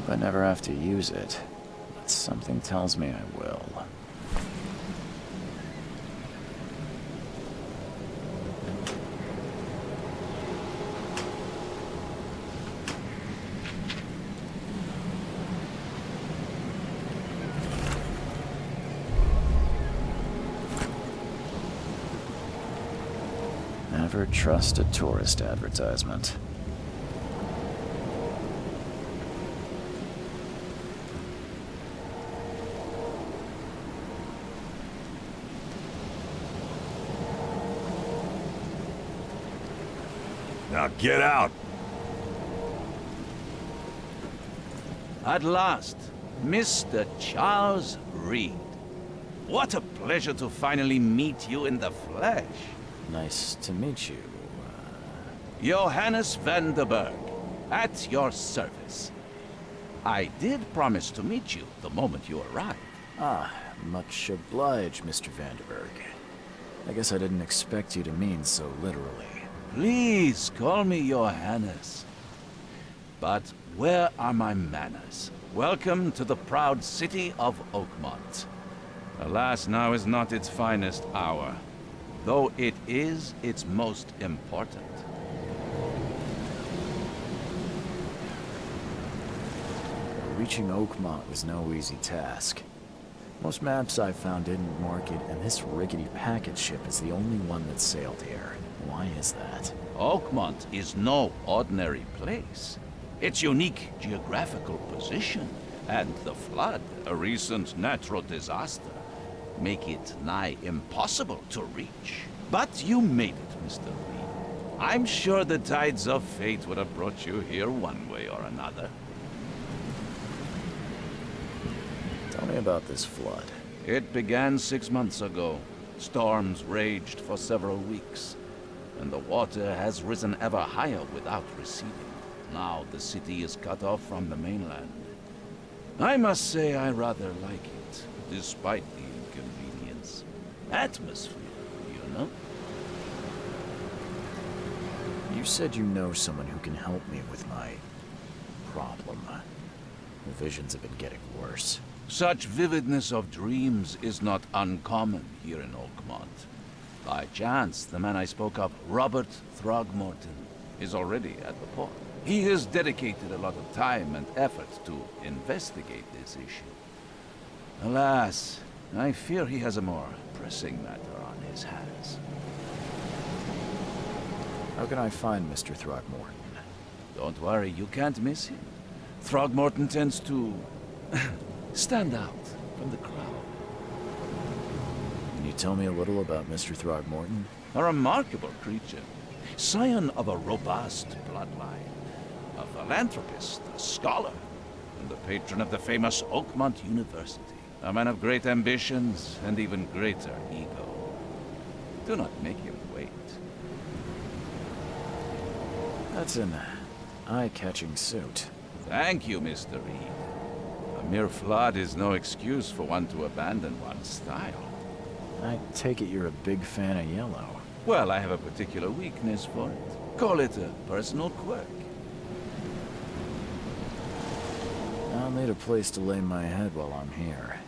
I never have to use it, but something tells me I will. Never trust a tourist advertisement. Now get out! At last, Mr. Charles Reed. What a pleasure to finally meet you in the flesh. Nice to meet you. Johannes van der Berg, at your service. I did promise to meet you the moment you arrived. Ah, much obliged, Mr. Vanderberg. I guess I didn't expect you to mean so literally. Please call me Johannes. But where are my manners? Welcome to the proud city of Oakmont. Alas, now is not its finest hour, though it is its most important. Reaching Oakmont was no easy task. Most maps I've found didn't mark it, and this rickety packet ship is the only one that sailed here. Why is that? Oakmont is no ordinary place. Its unique geographical position and the flood, a recent natural disaster, make it nigh impossible to reach. But you made it, Mr. Lee. I'm sure the tides of fate would have brought you here one way or another. Tell me about this flood. It began 6 months ago. Storms raged for several weeks, and the water has risen ever higher without receding. Now the city is cut off from the mainland. I must say I rather like it, despite the inconvenience. Atmosphere, you know? You said you know someone who can help me with my problem. The visions have been getting worse. Such vividness of dreams is not uncommon here in Oakmont. By chance, the man I spoke of, Robert Throgmorton, is already at the port. He has dedicated a lot of time and effort to investigate this issue. Alas, I fear he has a more pressing matter on his hands. How can I find Mr. Throgmorton? Don't worry, you can't miss him. Throgmorton tends to stand out from the crowd. Can you tell me a little about Mr. Throgmorton? A remarkable creature. Scion of a robust bloodline. A philanthropist, a scholar, and the patron of the famous Oakmont University. A man of great ambitions and even greater ego. Do not make him wait. That's an eye-catching suit. Thank you, Mr. Reed. A mere flood is no excuse for one to abandon one's style. I take it you're a big fan of yellow. Well, I have a particular weakness for it. Call it a personal quirk. On need a place to lay my head while I'm here.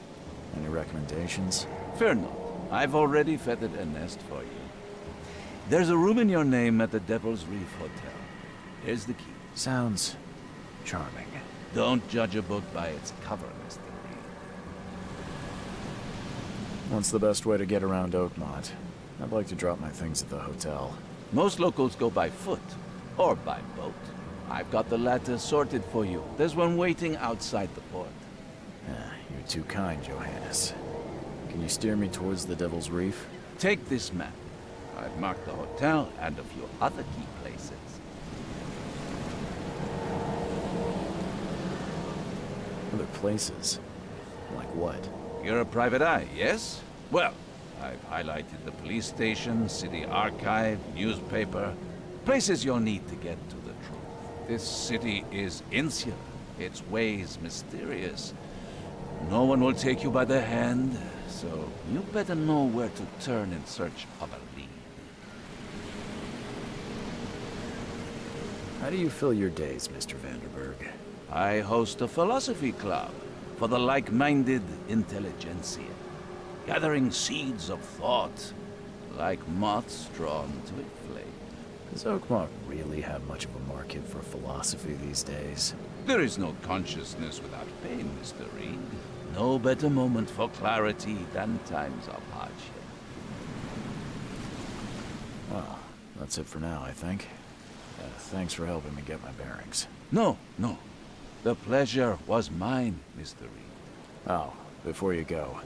Any recommendations? Fear not. I've already feathered a nest for you. There's a room in your name at the Devil's Reef Hotel. Here's the key. Sounds charming. Don't judge a book by its cover, Mr. Reed. What's the best way to get around Oakmont? I'd like to drop my things at the hotel. Most locals go by foot, or by boat. I've got the latter sorted for you. There's one waiting outside the port. You're too kind, Johannes. Can you steer me towards the Devil's Reef? Take this map. I've marked the hotel and a few other key places. Other places? Like what? You're a private eye, yes? Well, I've highlighted the police station, city archive, newspaper, places you'll need to get to the truth. This city is insular, its ways mysterious. No one will take you by the hand, so you better know where to turn in search of a lead. How do you fill your days, Mr. Vanderberg? I host a philosophy club for the like-minded intelligentsia, gathering seeds of thought, like moths drawn to a flame. Does Oakmont really have much of a market for philosophy these days? There is no consciousness without pain, Mr. Reed. No better moment for clarity than times of hardship. Well, that's it for now, I think. Thanks for helping me get my bearings. No. The pleasure was mine, Mr. Reed. Oh, before you go,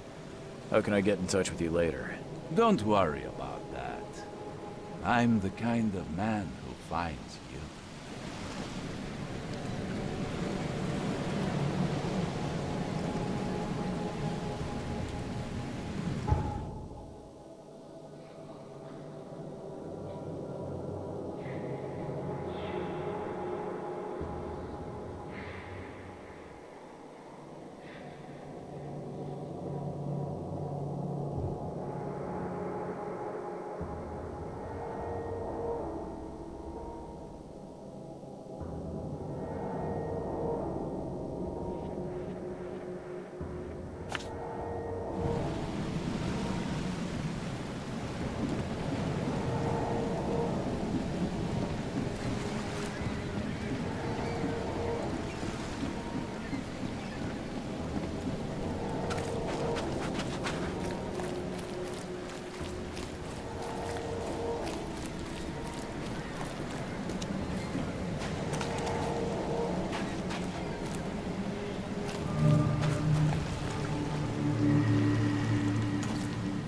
how can I get in touch with you later? Don't worry about that. I'm the kind of man who finds you.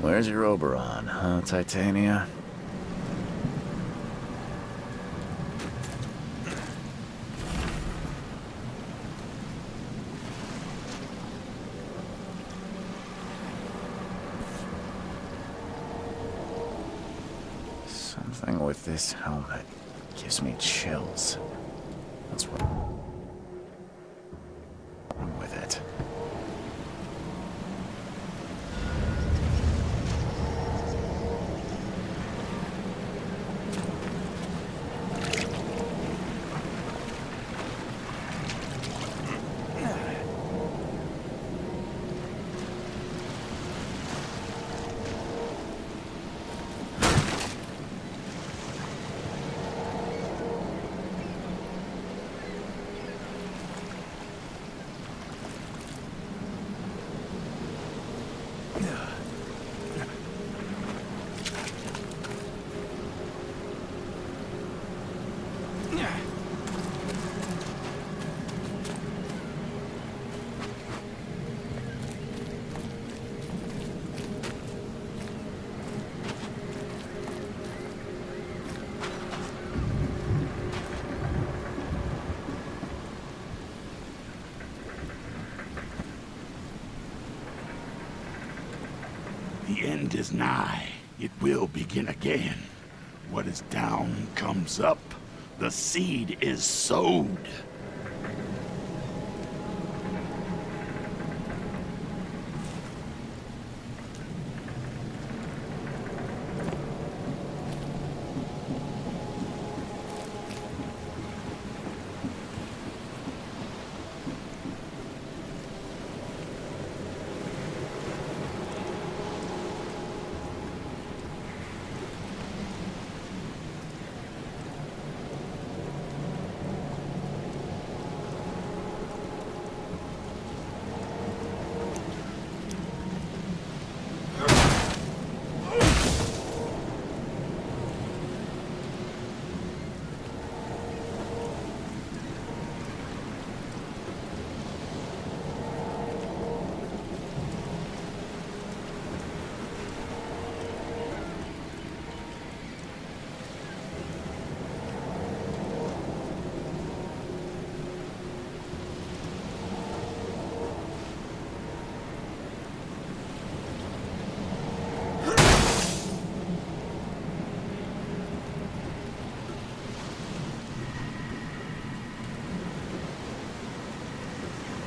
Where's your Oberon, huh, Titania? Something with this helmet gives me chills. What's wrong with it? The end is nigh. It will begin again. What is down comes up. The seed is sowed.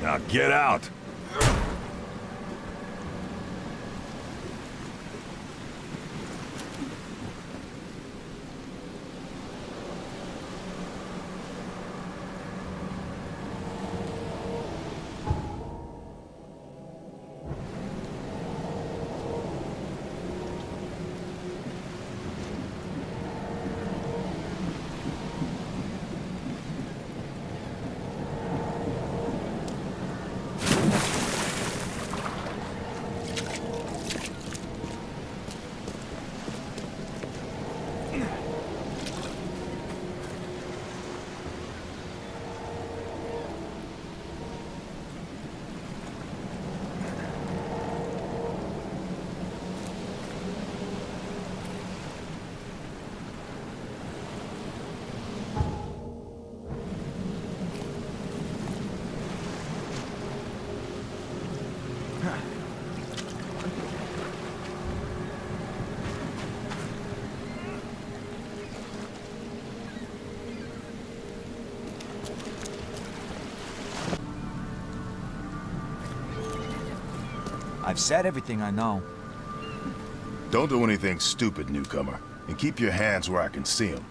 Now get out! I've said everything I know. Don't do anything stupid, newcomer. And keep your hands where I can see them.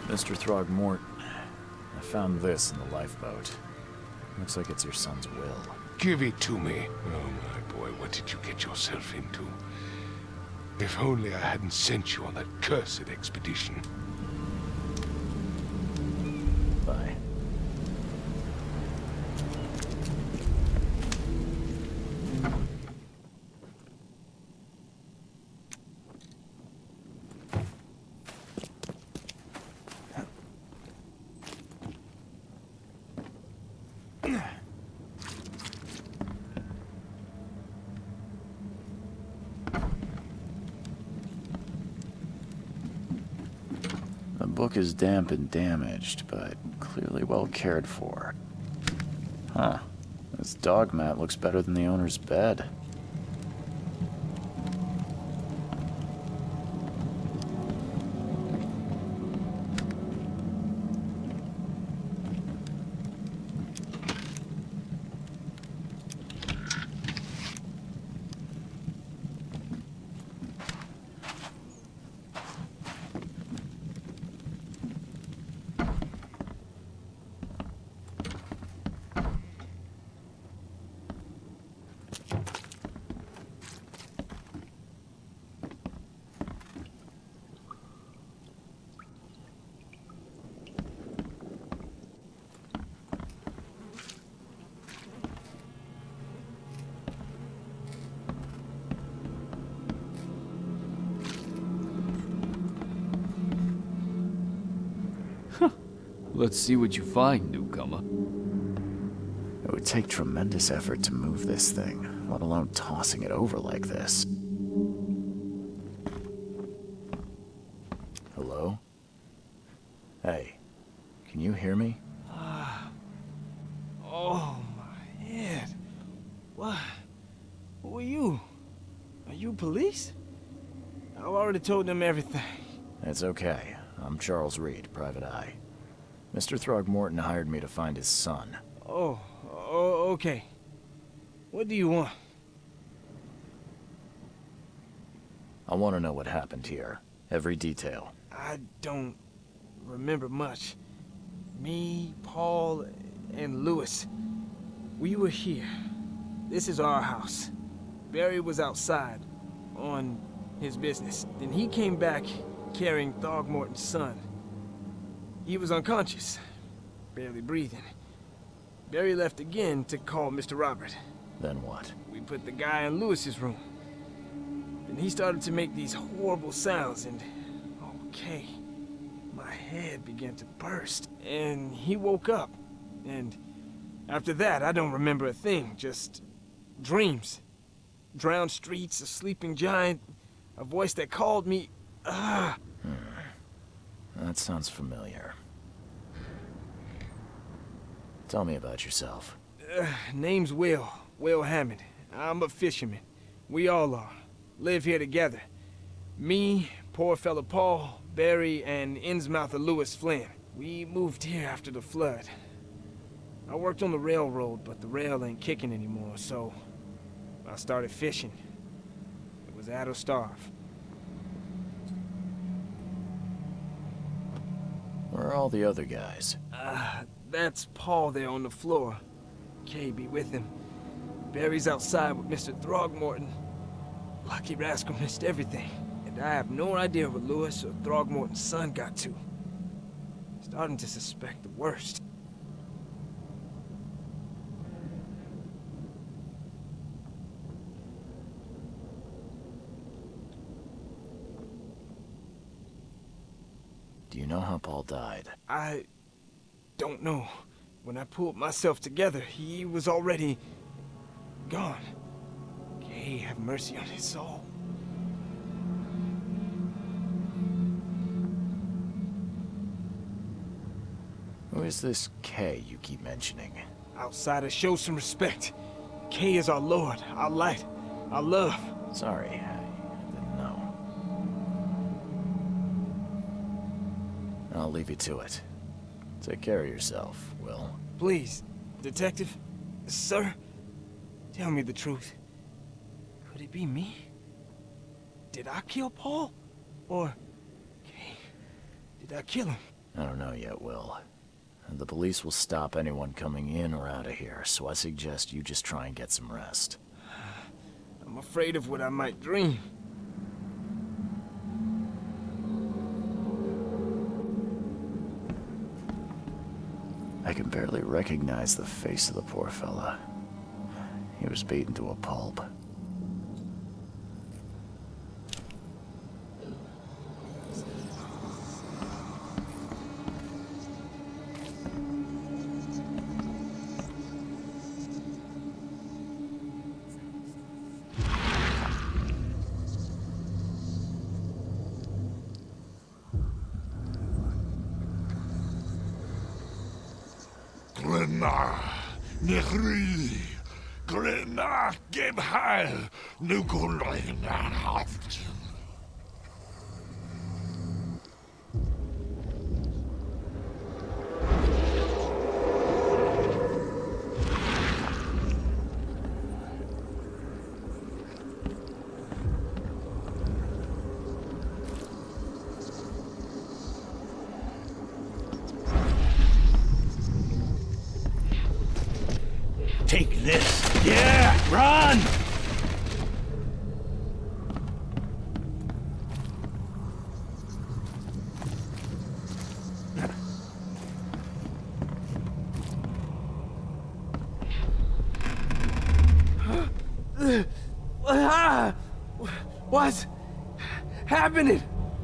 Mr. Throgmorton, I found this in the lifeboat. Looks like it's your son's will. Give it to me. Oh, my boy, what did you get yourself into? If only I hadn't sent you on that cursed expedition. Bye. The book is damp and damaged, but clearly well cared for. Huh. This dog mat looks better than the owner's bed. Let's see what you find, newcomer. It would take tremendous effort to move this thing, let alone tossing it over like this. Hello? Hey, can you hear me? Oh, my head. What? Who are you? Are you police? I've already told them everything. It's okay. I'm Charles Reed, Private Eye. Mr. Throgmorton hired me to find his son. Oh, okay. What do you want? I want to know what happened here. Every detail. I don't remember much. Me, Paul, and Lewis, we were here. This is our house. Barry was outside, on his business. Then he came back carrying Throgmorton's son. He was unconscious, barely breathing. Barry left again to call Mr. Robert. Then what? We put the guy in Lewis's room. Then he started to make these horrible sounds and... okay. My head began to burst. And he woke up. And after that, I don't remember a thing. Just dreams. Drowned streets, a sleeping giant, a voice that called me... That sounds familiar. Tell me about yourself. Name's Will Hammond. I'm a fisherman. We all are. Live here together. Me, poor fella Paul, Barry, and Innsmouther Lewis Flynn. We moved here after the flood. I worked on the railroad, but the rail ain't kicking anymore, so I started fishing. It was at or starve. Where are all the other guys? That's Paul there on the floor. Kay be with him. Barry's outside with Mr. Throgmorton. Lucky rascal missed everything, and I have no idea what Lewis or Throgmorton's son got to. Starting to suspect the worst. Do you know how Paul died? I don't know. When I pulled myself together, he was already gone. Kay have mercy on his soul. Who is this K you keep mentioning? Outsiders, show some respect. Kay is our lord, our light, our love. Sorry, I didn't know. I'll leave you to it. Take care of yourself, Will. Please, detective, sir, tell me the truth. Could it be me? Did I kill Paul? Or, Kay, did I kill him? I don't know yet, Will. The police will stop anyone coming in or out of here, so I suggest you just try and get some rest. I'm afraid of what I might dream. I can barely recognize the face of the poor fella. He was beaten to a pulp. Glenna, Nechri, Glenna, Gebheil, Nukulina, Haft. Take this. Yeah, run! What's happening?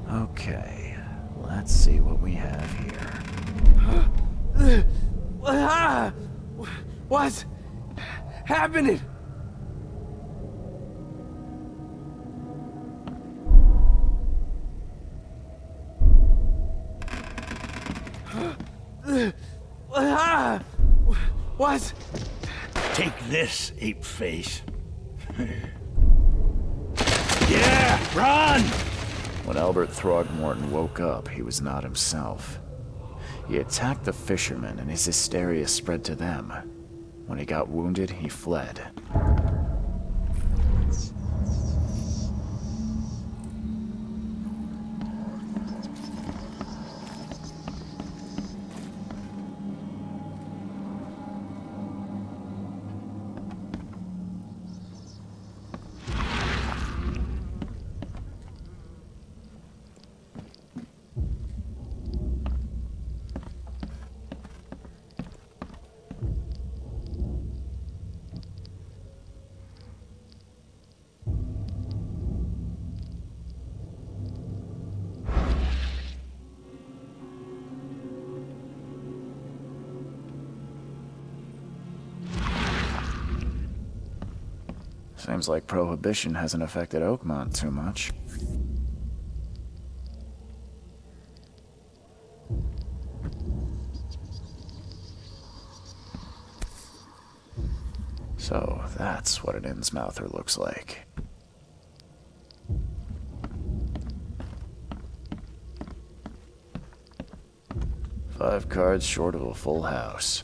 Okay, let's see what we have here. What's happening? What? Take this, ape face. Yeah, run! When Albert Throgmorton woke up, he was not himself. He attacked the fishermen, and his hysteria spread to them. When he got wounded, he fled. Seems like Prohibition hasn't affected Oakmont too much. So that's what an Innsmouther looks like. 5 cards short of a full house.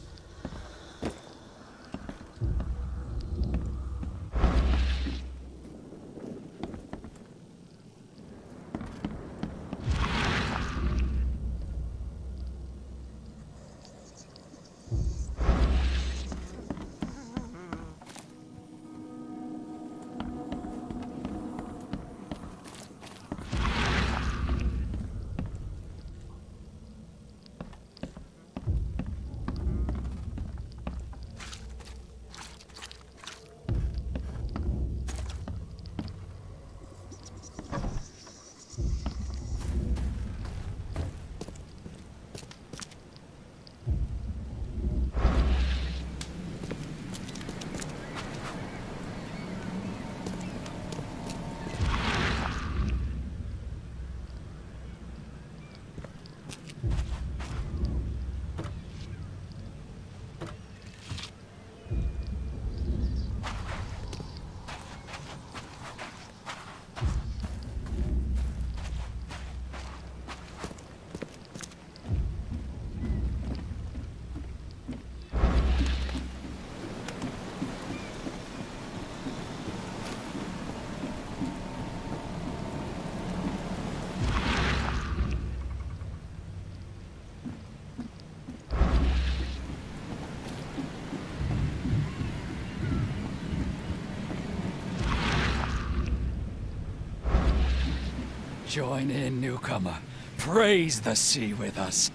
Join in, newcomer. Praise the sea with us.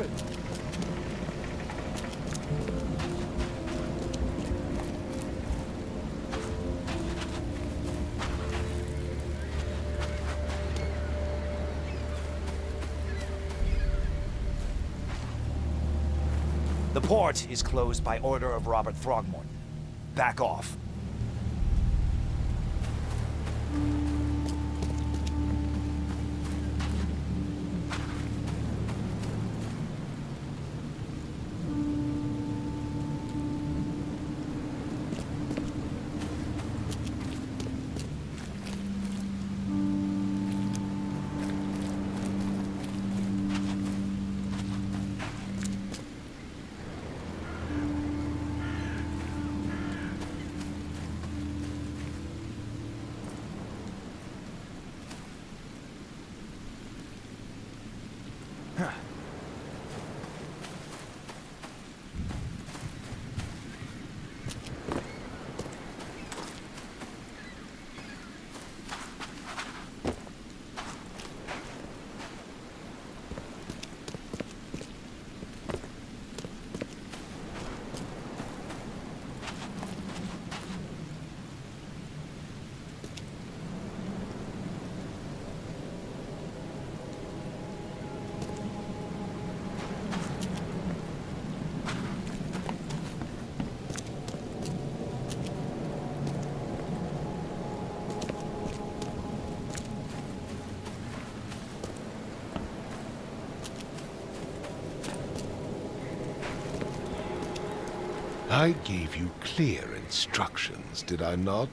it. The port is closed by order of Robert Throgmorton. Back off. I gave you clear instructions, did I not?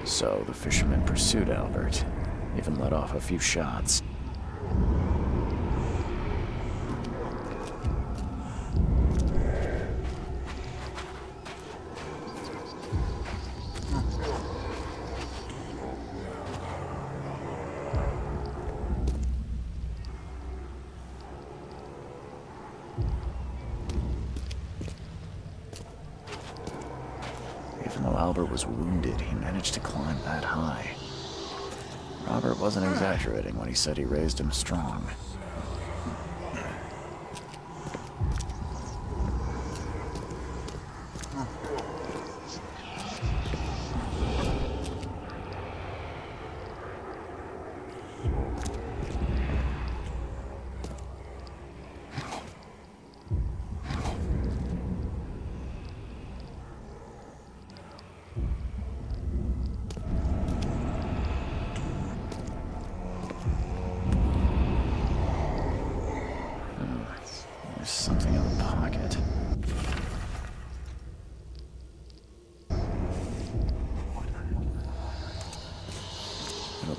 So the fisherman pursued Albert, even let off a few shots. Even though Albert was wounded, he managed to climb that high. Robert wasn't exaggerating when he said he raised him strong.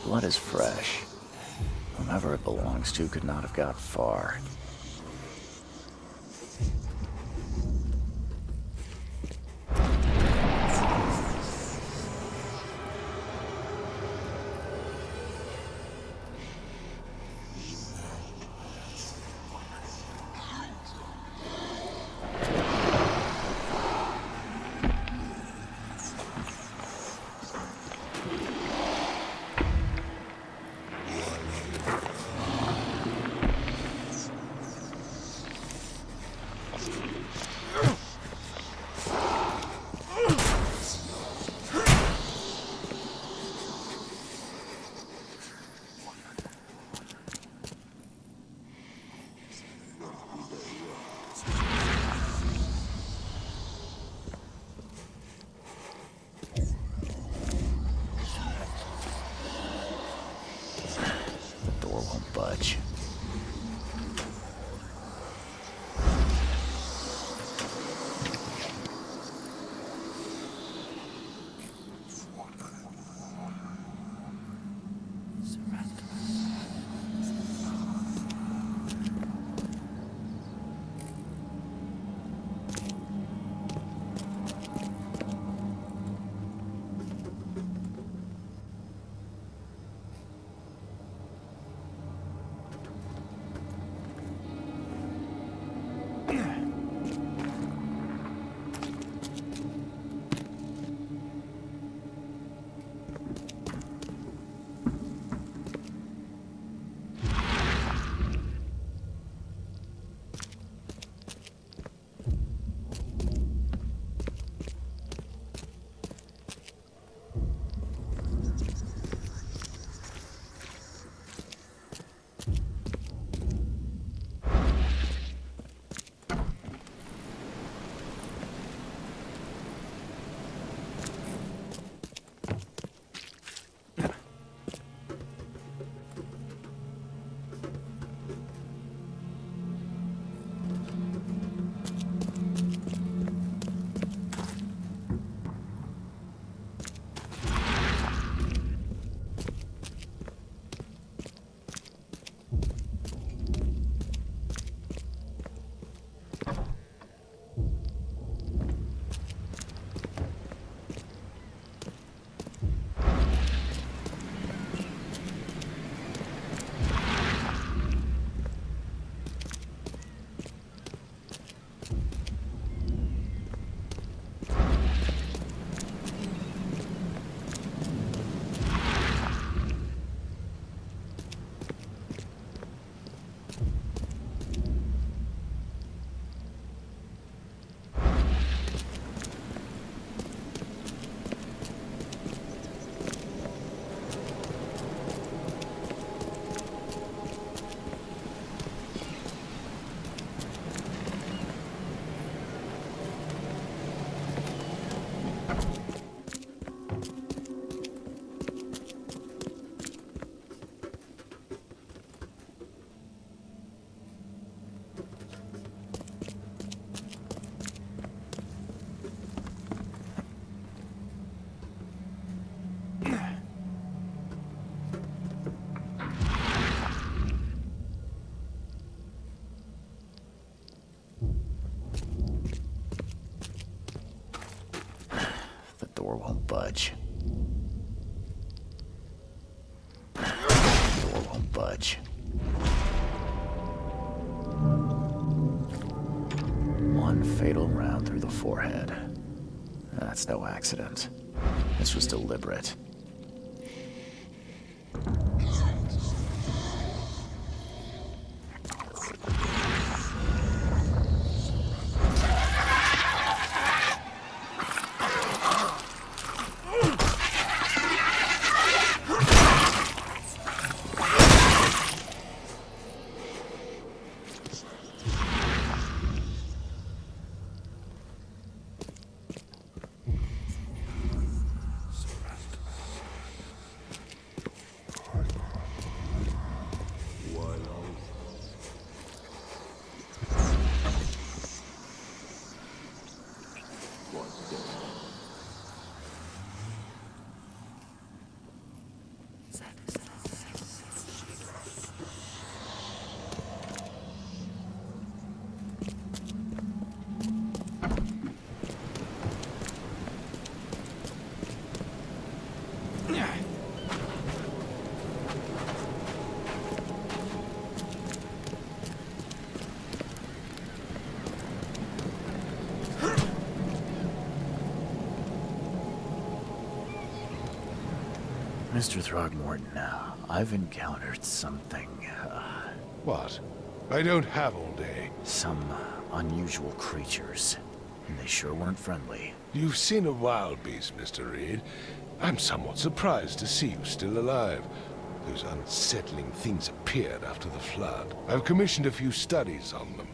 blood is fresh. Whomever it belongs to could not have got far. Budge. Door won't budge. Door won't budge. One fatal round through the forehead. That's no accident. This was deliberate. Mr. Throgmorton, I've encountered something, What? I don't have all day. some unusual creatures. And they sure weren't friendly. You've seen a wild beast, Mr. Reed. I'm somewhat surprised to see you still alive. Those unsettling things appeared after the flood. I've commissioned a few studies on them,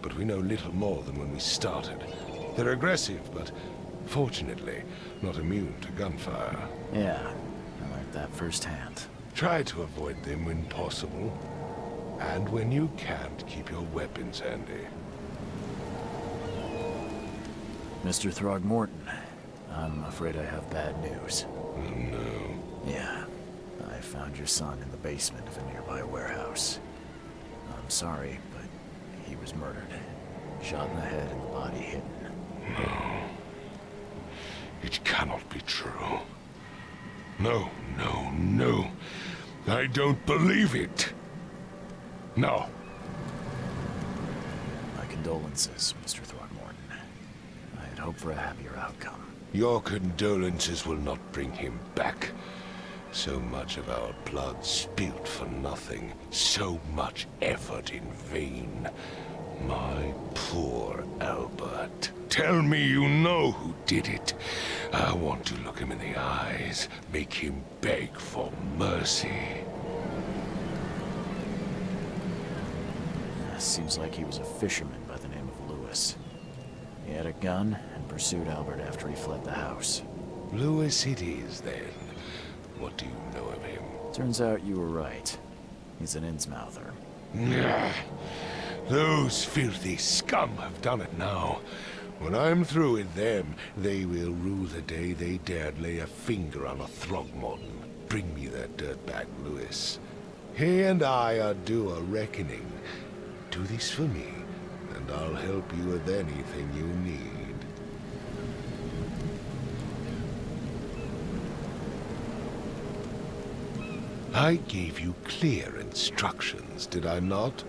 but we know little more than when we started. They're aggressive, but fortunately not immune to gunfire. Yeah, I learned that firsthand. Try to avoid them when possible. And when you can't, keep your weapons handy. Mr. Throgmorton, I'm afraid I have bad news. Oh, no. Yeah, I found your son in the basement of a nearby warehouse. I'm sorry, but he was murdered. Shot in the head and the body hidden. No. It cannot be true. No, no, no. I don't believe it. No. My condolences, Mr. Throgmorton. I had hoped for a happier outcome. Your condolences will not bring him back. So much of our blood spilt for nothing. So much effort in vain. My poor Albert. Tell me you know who did it. I want to look him in the eyes. Make him beg for mercy. Seems like he was a fisherman by the name of Lewis. He had a gun and pursued Albert after he fled the house. Lewis it is, then. What do you know of him? Turns out you were right. He's an Innsmouther. Nah. Those filthy scum have done it now. When I'm through with them, they will rue the day they dared lay a finger on a Throgmorton. Bring me that dirtbag Lewis. He and I are due a reckoning. Do this for me, and I'll help you with anything you need. I gave you clear instructions, did I not?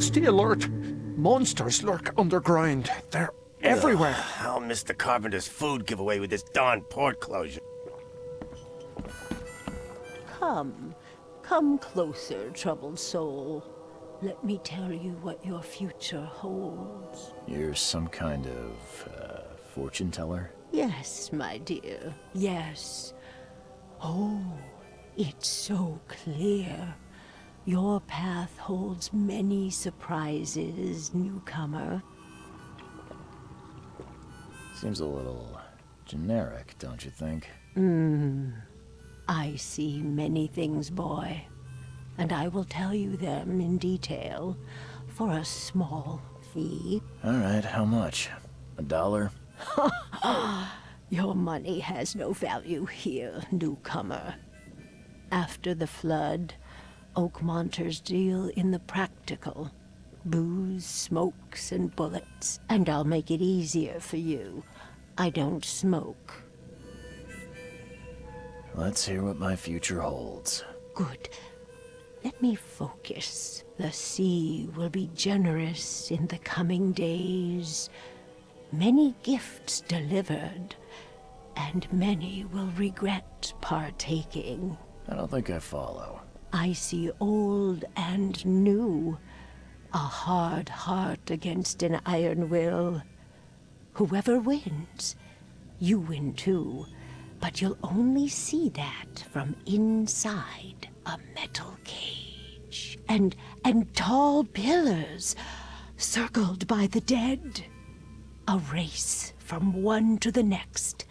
Stay alert. Monsters lurk underground. They're everywhere. I'll miss the carpenter's food giveaway with this darn port closure. Come closer, troubled soul. Let me tell you what your future holds. You're some kind of, fortune teller? Yes, my dear, yes. Oh, it's so clear. Your path holds many surprises, newcomer. Seems a little generic, don't you think? I see many things, boy, and I will tell you them in detail for a small fee. All right, how much? $1? Your money has no value here, newcomer. After the flood, Oakmonters deal in the practical. Booze, smokes, and bullets. And I'll make it easier for you. I don't smoke. Let's hear what my future holds. Good. Let me focus. The sea will be generous in the coming days. Many gifts delivered, and many will regret partaking. I don't think I follow. I see old and new. A hard heart against an iron will. Whoever wins, you win too. But you'll only see that from inside a metal cage. And tall pillars, circled by the dead. A race from one to the next,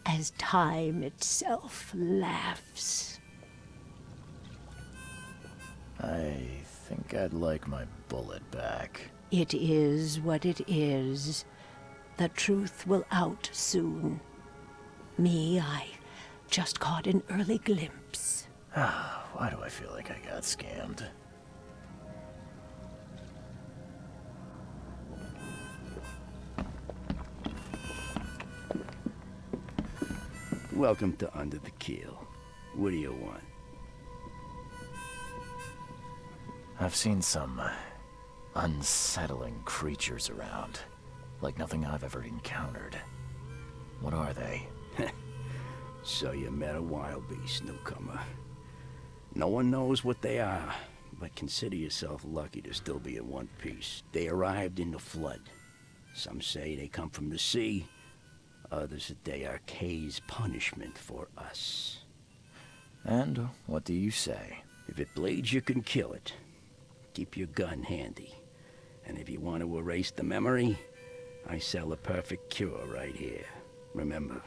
as time itself laughs. I think I'd like my bullet back. It is what it is. The truth will out soon. Me, I just caught an early glimpse. Why do I feel like I got scammed? Welcome to Under the Keel. What do you want? I've seen some unsettling creatures around, like nothing I've ever encountered. What are they? So you met a wild beast, newcomer. No one knows what they are, but consider yourself lucky to still be in one piece. They arrived in the flood. Some say they come from the sea. Others that they are Kay's punishment for us. And what do you say? If it bleeds, you can kill it. Keep your gun handy. And if you want to erase the memory, I sell a perfect cure right here. Remember,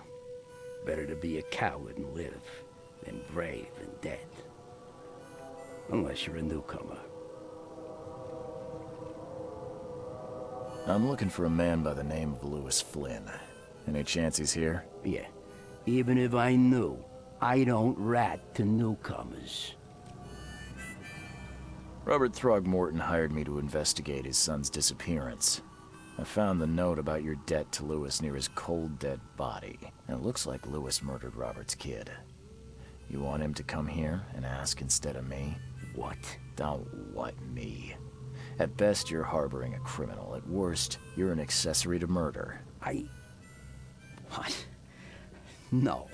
better to be a coward and live than brave and dead. Unless you're a newcomer. I'm looking for a man by the name of Lewis Flynn. Any chance he's here? Yeah. Even if I knew, I don't rat to newcomers. Robert Throgmorton hired me to investigate his son's disappearance. I found the note about your debt to Lewis near his cold, dead body. And it looks like Lewis murdered Robert's kid. You want him to come here and ask instead of me? What? Don't what me. At best, you're harboring a criminal. At worst, you're an accessory to murder. What? No.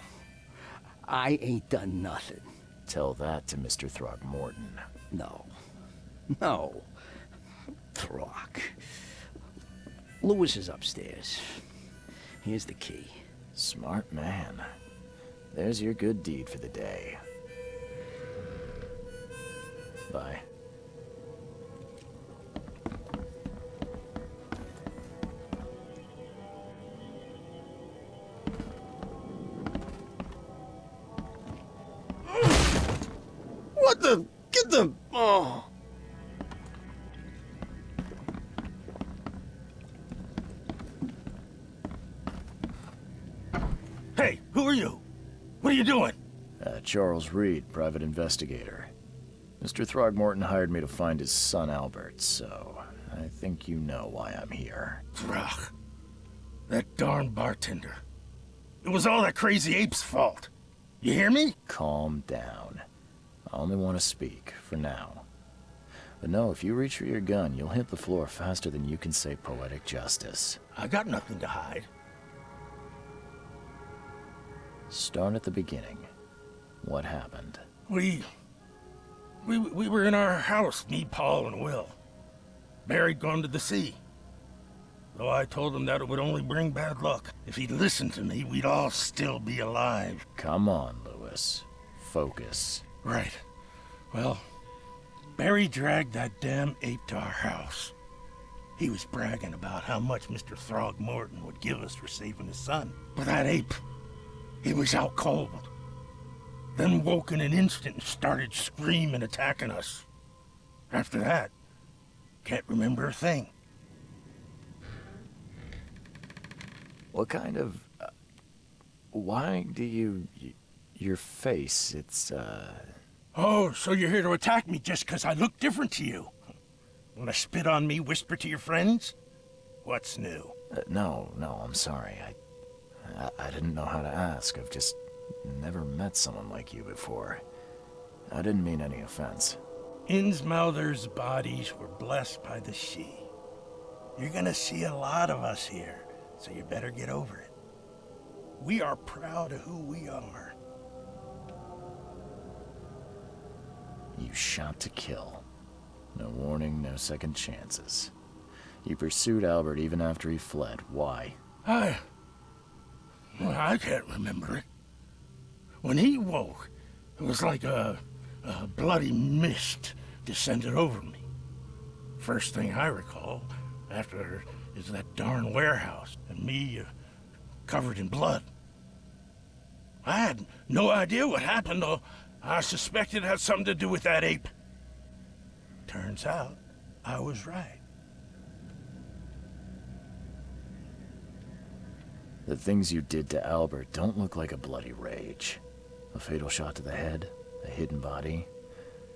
I ain't done nothing. Tell that to Mr. Throgmorton. No. No. Throg. Lewis is upstairs. Here's the key. Smart man. There's your good deed for the day. Bye. What the? Get the... Oh. Hey, who are you? What are you doing? Charles Reed, private investigator. Mr. Throgmorton hired me to find his son Albert, so I think you know why I'm here. Throg. That darn bartender. It was all that crazy ape's fault. You hear me? Calm down. I only want to speak, for now. But no, if you reach for your gun, you'll hit the floor faster than you can say poetic justice. I got nothing to hide. Start at the beginning. What happened? We were in our house, me, Paul, and Will. Barry'd gone to the sea. Though I told him that it would only bring bad luck. If he'd listened to me, we'd all still be alive. Come on, Lewis. Focus. Right. Well, Barry dragged that damn ape to our house. He was bragging about how much Mr. Throgmorton would give us for saving his son. But that ape, he was out cold. Then woke in an instant and started screaming, attacking us. After that, can't remember a thing. What kind of... why do you... your face, it's, Oh, so you're here to attack me just 'cause I look different to you? Wanna spit on me, whisper to your friends? What's new? No, I'm sorry. I didn't know how to ask. I've just never met someone like you before. I didn't mean any offense. Innsmouther's bodies were blessed by the sea. You're gonna see a lot of us here, so you better get over it. We are proud of who we are. You shot to kill. No warning, no second chances. You pursued Albert even after he fled. Why? I can't remember it. When he woke, it was like a bloody mist descended over me. First thing I recall after is that darn warehouse and me covered in blood. I had no idea what happened, though I suspected it had something to do with that ape. Turns out, I was right. The things you did to Albert don't look like a bloody rage. A fatal shot to the head, a hidden body.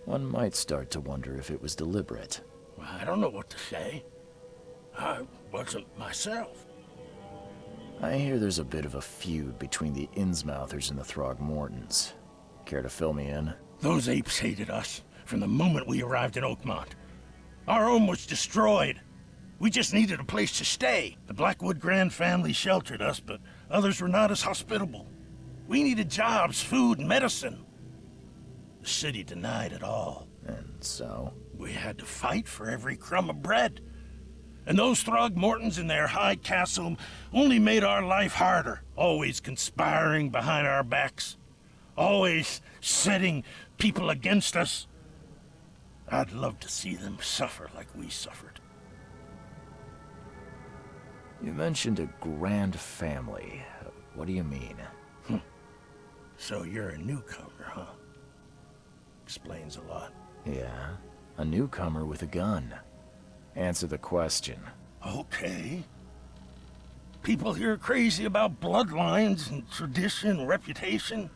One might start to wonder if it was deliberate. I don't know what to say. I wasn't myself. I hear there's a bit of a feud between the Innsmouthers and the Throgmortons. Care to fill me in? Those apes hated us from the moment we arrived in Oakmont. Our home was destroyed. We just needed a place to stay. The Blackwood Grand family sheltered us, but others were not as hospitable. We needed jobs, food, and medicine. The city denied it all. And so? We had to fight for every crumb of bread. And those Throgmortons in their high castle only made our life harder, always conspiring behind our backs, always setting people against us. I'd love to see them suffer like we suffered. You mentioned a grand family. What do you mean? So you're a newcomer, huh? Explains a lot. Yeah, a newcomer with a gun. Answer the question. Okay. People here are crazy about bloodlines and tradition and reputation.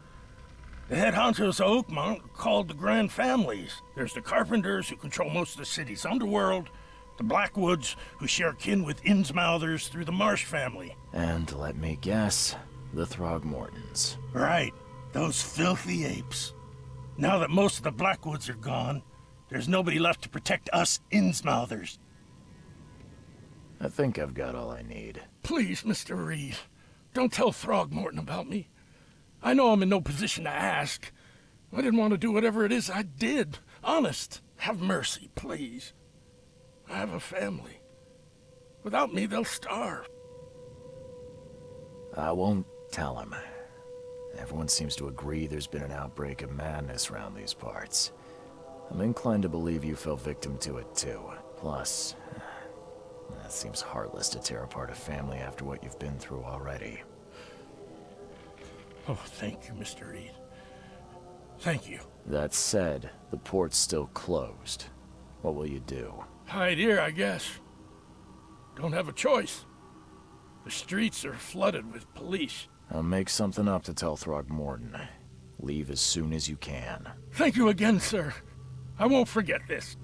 The head honchos of Oakmont are called the Grand Families. There's the Carpenters, who control most of the city's underworld, the Blackwoods, who share kin with Innsmouthers through the Marsh family. And let me guess, the Throgmortons. Right, those filthy apes. Now that most of the Blackwoods are gone, there's nobody left to protect us Innsmouthers. I think I've got all I need. Please, Mr. Reed, don't tell Throgmorton about me. I know I'm in no position to ask. I didn't want to do whatever it is I did. Honest, have mercy, please. I have a family. Without me, they'll starve. I won't tell him. Everyone seems to agree there's been an outbreak of madness around these parts. I'm inclined to believe you fell victim to it too. Plus, that seems heartless to tear apart a family after what you've been through already. Oh, thank you, Mr. Reed. Thank you. That said, the port's still closed. What will you do? Hide here, I guess. Don't have a choice. The streets are flooded with police. I'll make something up to tell Throgmorton. Leave as soon as you can. Thank you again, sir. I won't forget this.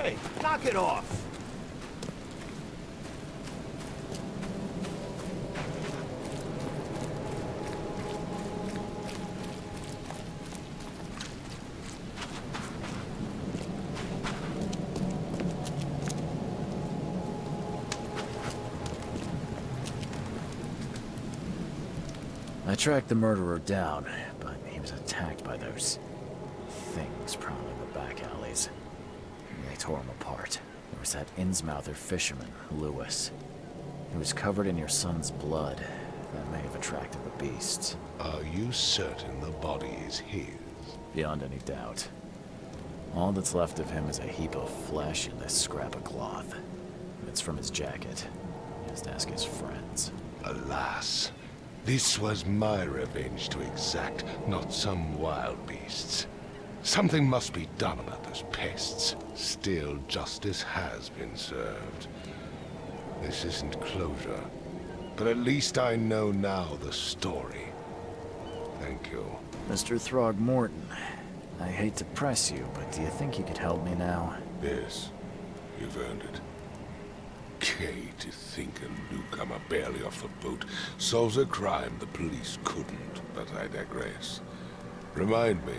Hey, knock it off! I tracked the murderer down, but he was attacked by those things prowling the back alleys. They tore him apart. There was that Innsmouther fisherman, Lewis. He was covered in your son's blood. That may have attracted the beasts. Are you certain the body is his? Beyond any doubt. All that's left of him is a heap of flesh and this scrap of cloth. It's from his jacket. Just ask his friends. Alas. This was my revenge to exact, not some wild beast's. Something must be done about those pests. Still, justice has been served. This isn't closure, but at least I know now the story. Thank you. Mr. Throgmorton, I hate to press you, but do you think you could help me now? Yes, you've earned it. Gay to think a newcomer barely off the boat solves a crime the police couldn't, but I digress. Remind me,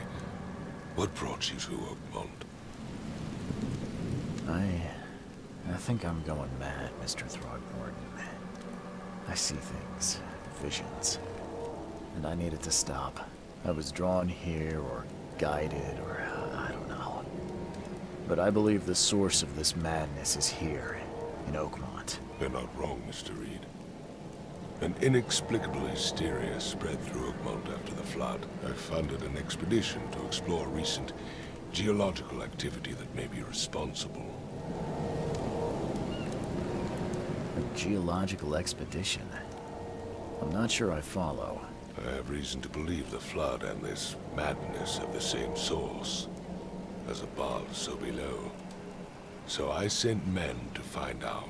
what brought you to Oakmont? I think I'm going mad, Mr. Throgmorton. I see things, visions, and I needed to stop. I was drawn here, or guided, or I don't know. But I believe the source of this madness is here, in Oakmont. You're not wrong, Mr. Reed. An inexplicable hysteria spread through Oakmont after the flood. I funded an expedition to explore recent geological activity that may be responsible. A geological expedition? I'm not sure I follow. I have reason to believe the flood and this madness have the same source. As above, so below. So I sent men to find out.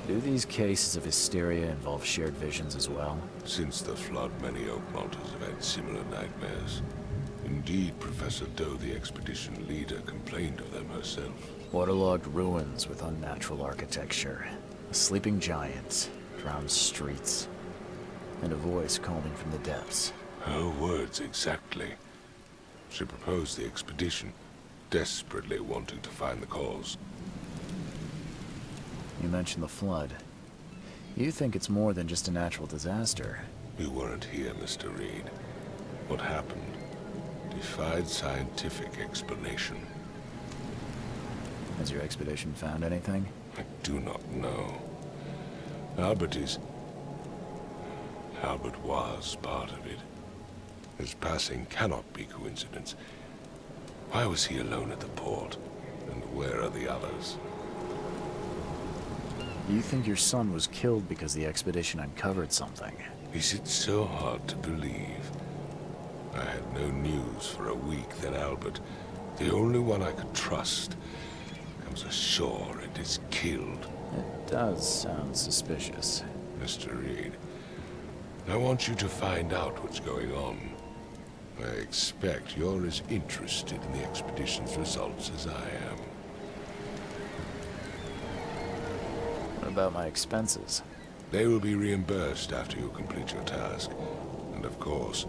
Do these cases of hysteria involve shared visions as well? Since the flood, many Oakmonters have had similar nightmares. Indeed, Professor Doe, the expedition leader, complained of them herself. Waterlogged ruins with unnatural architecture. A sleeping giant, drowned streets, and a voice calling from the depths. Her words exactly. She proposed the expedition, desperately wanting to find the cause. You mentioned the flood. You think it's more than just a natural disaster. You weren't here, Mr. Reed. What happened defied scientific explanation. Has your expedition found anything? I do not know. Albert was part of it. His passing cannot be coincidence. Why was he alone at the port? And where are the others? You think your son was killed because the expedition uncovered something? Is it so hard to believe? I had no news for a week, then Albert, the only one I could trust, comes ashore and is killed. It does sound suspicious. Mr. Reed, I want you to find out what's going on. I expect you're as interested in the expedition's results as I am. What about my expenses? They will be reimbursed after you complete your task. And of course,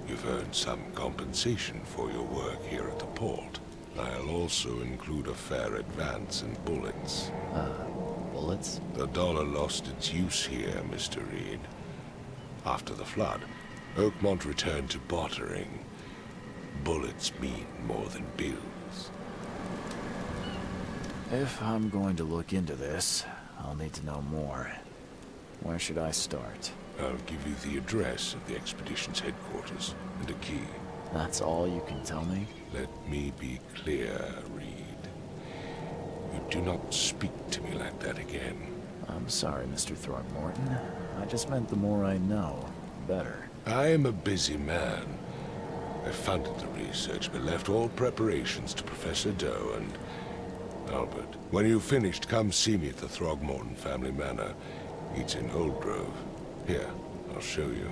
you've earned some compensation for your work here at the port. I'll also include a fair advance in bullets. Bullets? The dollar lost its use here, Mr. Reed. After the flood, Oakmont returned to bartering. Bullets mean more than bills. If I'm going to look into this, I'll need to know more. Where should I start? I'll give you the address of the expedition's headquarters and a key. That's all you can tell me? Let me be clear, Reed. You do not speak to me like that again. I'm sorry, Mr. Throgmorton. I just meant the more I know, the better. I am a busy man. I funded the research, but left all preparations to Professor Doe and Albert. When you've finished, come see me at the Throgmorton family manor. It's in Old Grove. Here, I'll show you.